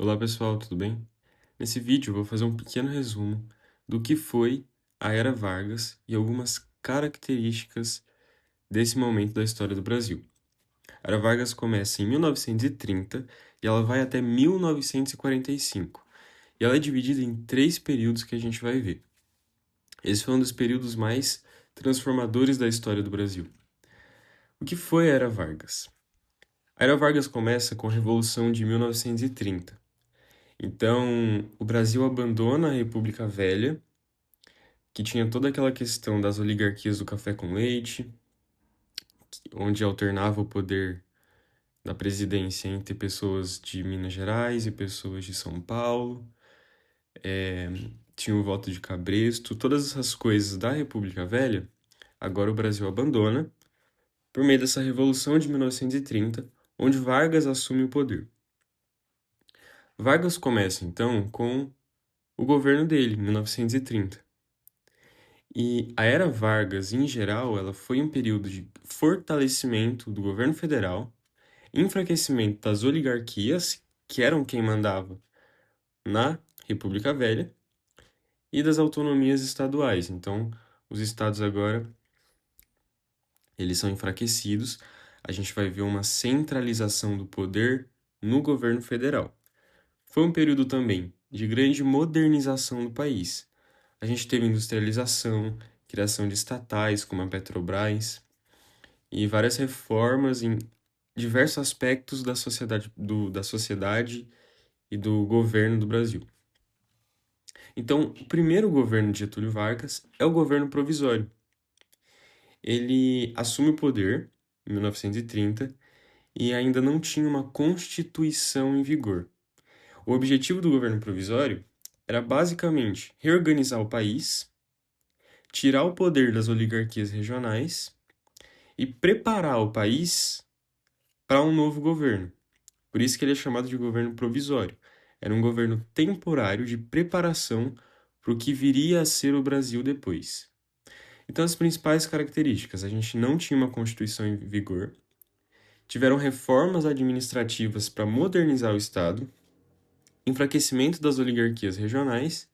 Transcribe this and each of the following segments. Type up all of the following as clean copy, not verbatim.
Olá pessoal, tudo bem? Nesse vídeo eu vou fazer um pequeno resumo do que foi a Era Vargas e algumas características desse momento da história do Brasil. A Era Vargas começa em 1930 e ela vai até 1945. E ela é dividida em três períodos que a gente vai ver. Esse foi um dos períodos mais transformadores da história do Brasil. O que foi a Era Vargas? A Era Vargas começa com a Revolução de 1930. Então, o Brasil abandona a República Velha, que tinha toda aquela questão das oligarquias do café com leite, onde alternava o poder da presidência entre pessoas de Minas Gerais e pessoas de São Paulo. Tinha o voto de cabresto, todas essas coisas da República Velha, agora o Brasil abandona, por meio dessa Revolução de 1930, onde Vargas assume o poder. Vargas começa, então, com o governo dele, em 1930. E a Era Vargas, em geral, ela foi um período de fortalecimento do governo federal, enfraquecimento das oligarquias, que eram quem mandava na República Velha, e das autonomias estaduais. Então, os estados agora, eles são enfraquecidos. A gente vai ver uma centralização do poder no governo federal. Foi um período também de grande modernização do país. A gente teve industrialização, criação de estatais como a Petrobras e várias reformas em diversos aspectos da sociedade e do governo do Brasil. Então, o primeiro governo de Getúlio Vargas é o governo provisório. Ele assume o poder em 1930 e ainda não tinha uma constituição em vigor. O objetivo do governo provisório era basicamente reorganizar o país, tirar o poder das oligarquias regionais e preparar o país para um novo governo. Por isso que ele é chamado de governo provisório. Era um governo temporário de preparação para o que viria a ser o Brasil depois. Então, as principais características: a gente não tinha uma Constituição em vigor, tiveram reformas administrativas para modernizar o Estado, enfraquecimento das oligarquias regionais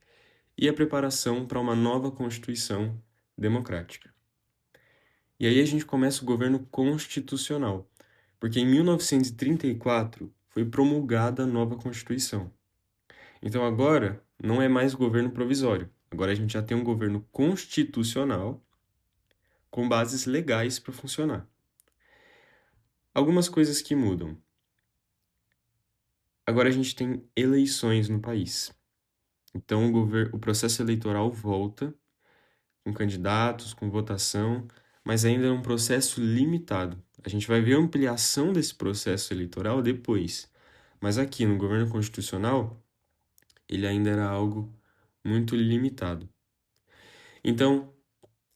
e a preparação para uma nova Constituição democrática. E aí a gente começa o governo constitucional, porque em 1934 foi promulgada a nova Constituição. Então agora não é mais governo provisório, agora a gente já tem um governo constitucional com bases legais para funcionar. Algumas coisas que mudam. Agora a gente tem eleições no país. Então o processo eleitoral volta com candidatos, com votação, mas ainda é um processo limitado. A gente vai ver a ampliação desse processo eleitoral depois. Mas aqui no governo constitucional, ele ainda era algo muito limitado. Então,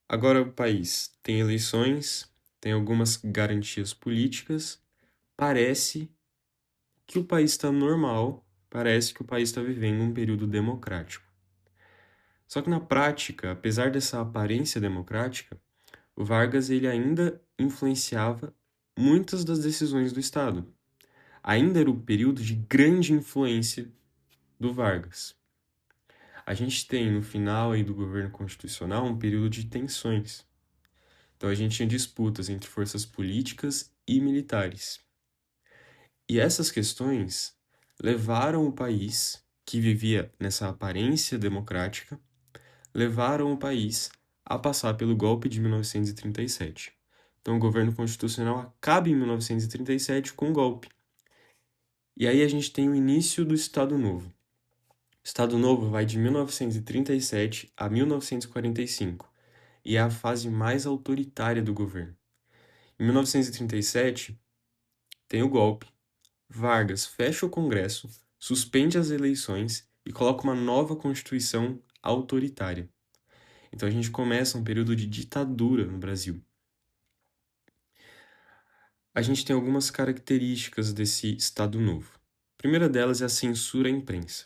agora o país tem eleições, tem algumas garantias políticas, parece que o país está normal, parece que o país está vivendo um período democrático. Só que na prática, apesar dessa aparência democrática, o Vargas ele ainda influenciava muitas das decisões do Estado. Ainda era o período de grande influência do Vargas. A gente tem no final aí do governo constitucional um período de tensões. Então a gente tinha disputas entre forças políticas e militares. E essas questões levaram o país, que vivia nessa aparência democrática, levaram o país a passar pelo golpe de 1937. Então o governo constitucional acaba em 1937 com o golpe. E aí a gente tem o início do Estado Novo. O Estado Novo vai de 1937 a 1945 e é a fase mais autoritária do governo. Em 1937, tem o golpe, Vargas fecha o Congresso, suspende as eleições e coloca uma nova Constituição autoritária. Então a gente começa um período de ditadura no Brasil. A gente tem algumas características desse Estado Novo. A primeira delas é a censura à imprensa.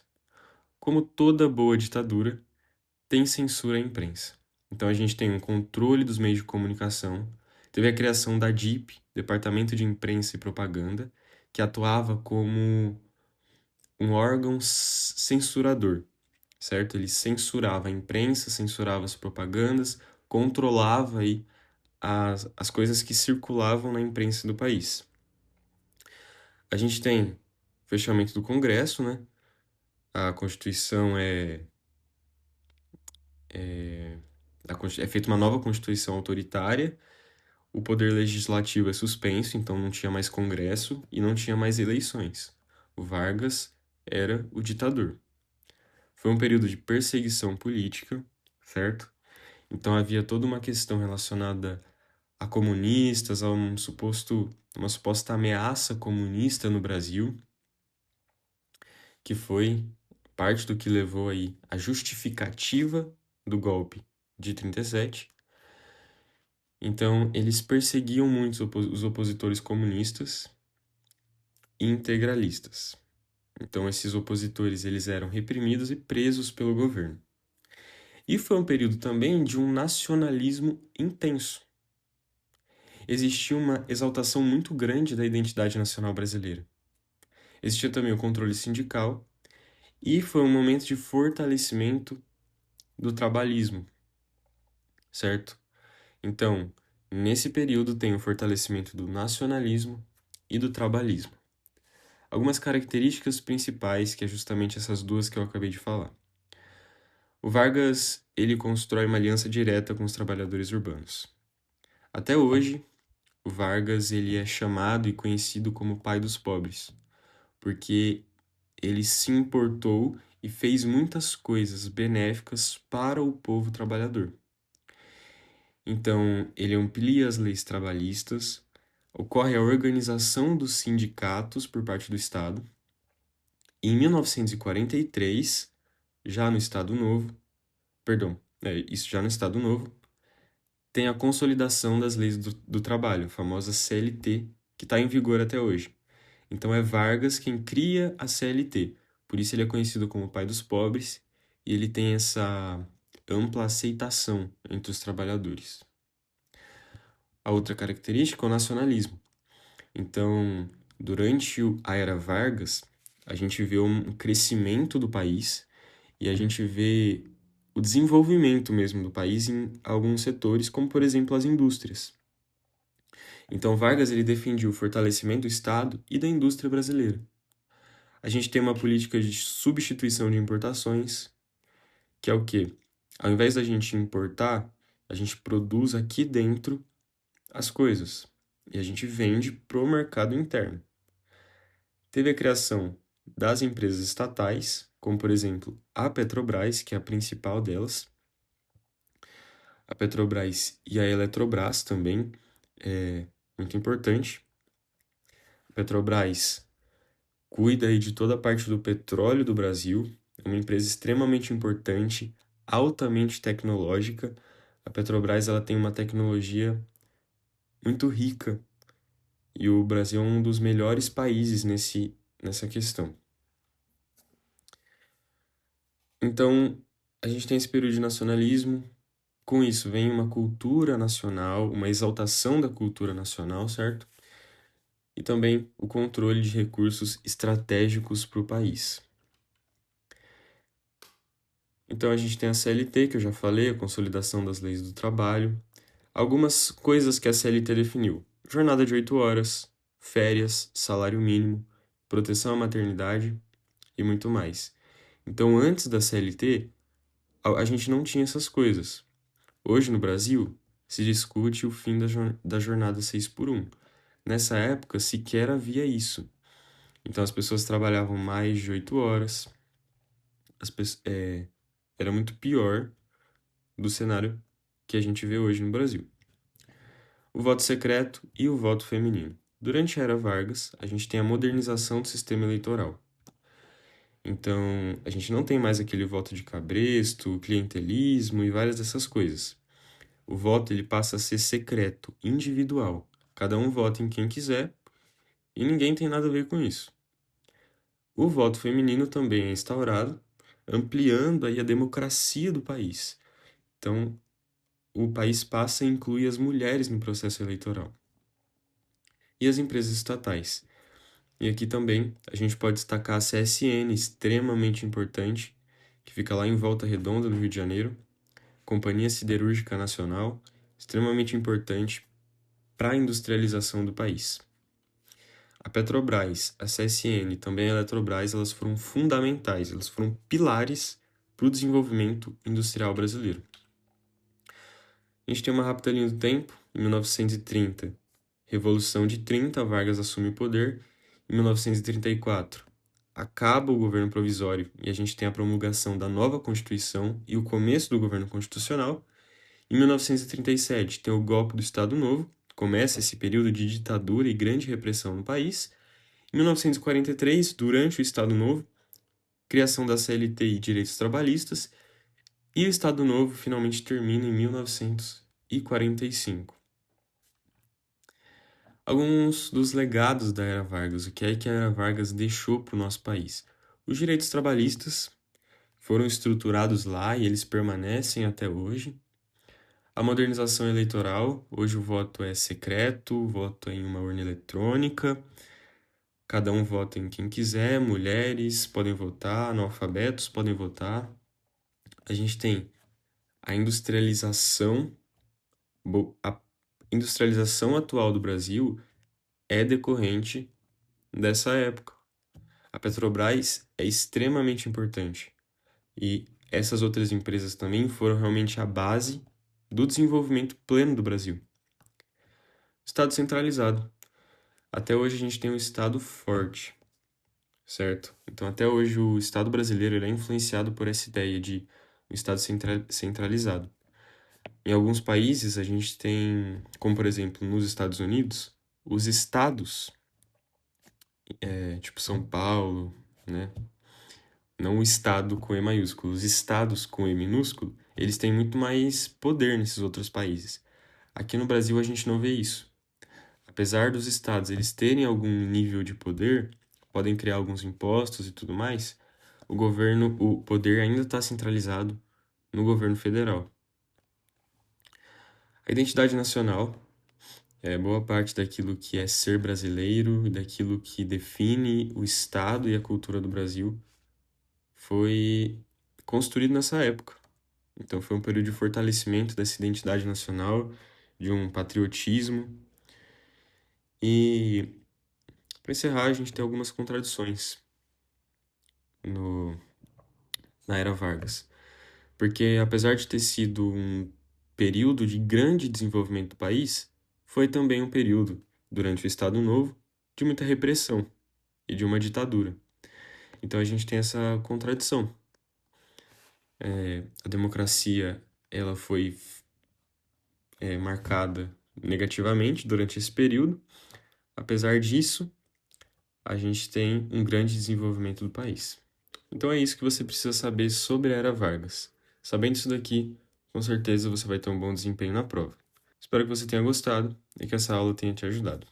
Como toda boa ditadura, tem censura à imprensa. Então a gente tem um controle dos meios de comunicação, teve a criação da DIP, Departamento de Imprensa e Propaganda, que atuava como um órgão censurador, certo? Ele censurava a imprensa, censurava as propagandas, controlava aí as coisas que circulavam na imprensa do país. A gente tem fechamento do Congresso, né? A Constituição é feita uma nova Constituição autoritária, o poder legislativo é suspenso, então não tinha mais Congresso e não tinha mais eleições. O Vargas era o ditador. Foi um período de perseguição política, certo? Então havia toda uma questão relacionada a comunistas, a uma suposta ameaça comunista no Brasil, que foi parte do que levou aí a justificativa do golpe de 37. Então, eles perseguiam muito os opositores comunistas e integralistas. Então, esses opositores eles eram reprimidos e presos pelo governo. E foi um período também de um nacionalismo intenso. Existia uma exaltação muito grande da identidade nacional brasileira. Existia também o controle sindical e foi um momento de fortalecimento do trabalhismo, certo? Então, nesse período tem o fortalecimento do nacionalismo e do trabalhismo. Algumas características principais, que é justamente essas duas que eu acabei de falar. O Vargas, ele constrói uma aliança direta com os trabalhadores urbanos. Até hoje, o Vargas, ele é chamado e conhecido como o pai dos pobres, porque ele se importou e fez muitas coisas benéficas para o povo trabalhador. Então, ele amplia as leis trabalhistas, ocorre a organização dos sindicatos por parte do Estado. E em 1943, já no Estado Novo, isso já no Estado Novo, tem a consolidação das leis do trabalho, a famosa CLT, que está em vigor até hoje. Então é Vargas quem cria a CLT, por isso ele é conhecido como o pai dos pobres e ele tem essa ampla aceitação entre os trabalhadores. A outra característica é o nacionalismo. Então, durante a era Vargas, a gente vê um crescimento do país e a gente vê o desenvolvimento mesmo do país em alguns setores, como por exemplo as indústrias. Então, Vargas ele defendia o fortalecimento do Estado e da indústria brasileira. A gente tem uma política de substituição de importações, que é o quê? Ao invés da gente importar, a gente produz aqui dentro as coisas e a gente vende para o mercado interno. Teve a criação das empresas estatais, como por exemplo a Petrobras, que é a principal delas. A Petrobras e a Eletrobras também é muito importante. A Petrobras cuida aí de toda a parte do petróleo do Brasil, é uma empresa extremamente importante, altamente tecnológica. A Petrobras ela tem uma tecnologia muito rica e o Brasil é um dos melhores países nessa questão. Então, a gente tem esse período de nacionalismo. Com isso, vem uma cultura nacional, uma exaltação da cultura nacional, certo? E também o controle de recursos estratégicos para o país. Então, a gente tem a CLT, que eu já falei, a consolidação das leis do trabalho. Algumas coisas que a CLT definiu: jornada de 8 horas, férias, salário mínimo, proteção à maternidade e muito mais. Então, antes da CLT, a gente não tinha essas coisas. Hoje, no Brasil, se discute o fim da jornada 6 por 1. Nessa época, sequer havia isso. Então, as pessoas trabalhavam mais de 8 horas. Era muito pior do cenário que a gente vê hoje no Brasil. O voto secreto e o voto feminino. Durante a era Vargas, a gente tem a modernização do sistema eleitoral. Então, a gente não tem mais aquele voto de cabresto, clientelismo e várias dessas coisas. O voto ele passa a ser secreto, individual. Cada um vota em quem quiser e ninguém tem nada a ver com isso. O voto feminino também é instaurado, ampliando aí a democracia do país. Então, o país passa a incluir as mulheres no processo eleitoral. E as empresas estatais? E aqui também a gente pode destacar a CSN, extremamente importante, que fica lá em Volta Redonda, no Rio de Janeiro. Companhia Siderúrgica Nacional, extremamente importante para a industrialização do país. A Petrobras, a CSN, também a Eletrobras, elas foram fundamentais, elas foram pilares para o desenvolvimento industrial brasileiro. A gente tem uma rápida linha do tempo, em 1930, Revolução de 30, Vargas assume o poder. Em 1934, acaba o governo provisório e a gente tem a promulgação da nova Constituição e o começo do governo constitucional. Em 1937, tem o golpe do Estado Novo, começa esse período de ditadura e grande repressão no país. Em 1943, durante o Estado Novo, criação da CLT e direitos trabalhistas. E o Estado Novo finalmente termina em 1945. Alguns dos legados da Era Vargas, o que é que a Era Vargas deixou para o nosso país? Os direitos trabalhistas foram estruturados lá e eles permanecem até hoje. A modernização eleitoral, hoje o voto é secreto, o voto é em uma urna eletrônica, cada um vota em quem quiser, mulheres podem votar, analfabetos podem votar. A gente tem a industrialização atual do Brasil é decorrente dessa época. A Petrobras é extremamente importante e essas outras empresas também foram realmente a base do desenvolvimento pleno do Brasil. Estado centralizado. Até hoje a gente tem um Estado forte, certo? Então, até hoje o Estado brasileiro ele é influenciado por essa ideia de um Estado centralizado. Em alguns países a gente tem, como por exemplo nos Estados Unidos, os estados, tipo São Paulo, né? Não o estado com E maiúsculo, os estados com E minúsculo, eles têm muito mais poder nesses outros países. Aqui no Brasil a gente não vê isso. Apesar dos estados eles terem algum nível de poder, podem criar alguns impostos e tudo mais, o poder ainda está centralizado no governo federal. A identidade nacional é boa parte daquilo que é ser brasileiro, daquilo que define o estado e a cultura do Brasil, foi construído nessa época. Então foi um período de fortalecimento dessa identidade nacional, de um patriotismo. E para encerrar, a gente tem algumas contradições no, na era Vargas. Porque apesar de ter sido um período de grande desenvolvimento do país, foi também um período, durante o Estado Novo, de muita repressão e de uma ditadura. Então a gente tem essa contradição. A democracia ela foi marcada negativamente durante esse período. Apesar disso, a gente tem um grande desenvolvimento do país. Então é isso que você precisa saber sobre a Era Vargas. Sabendo isso daqui, com certeza você vai ter um bom desempenho na prova. Espero que você tenha gostado e que essa aula tenha te ajudado.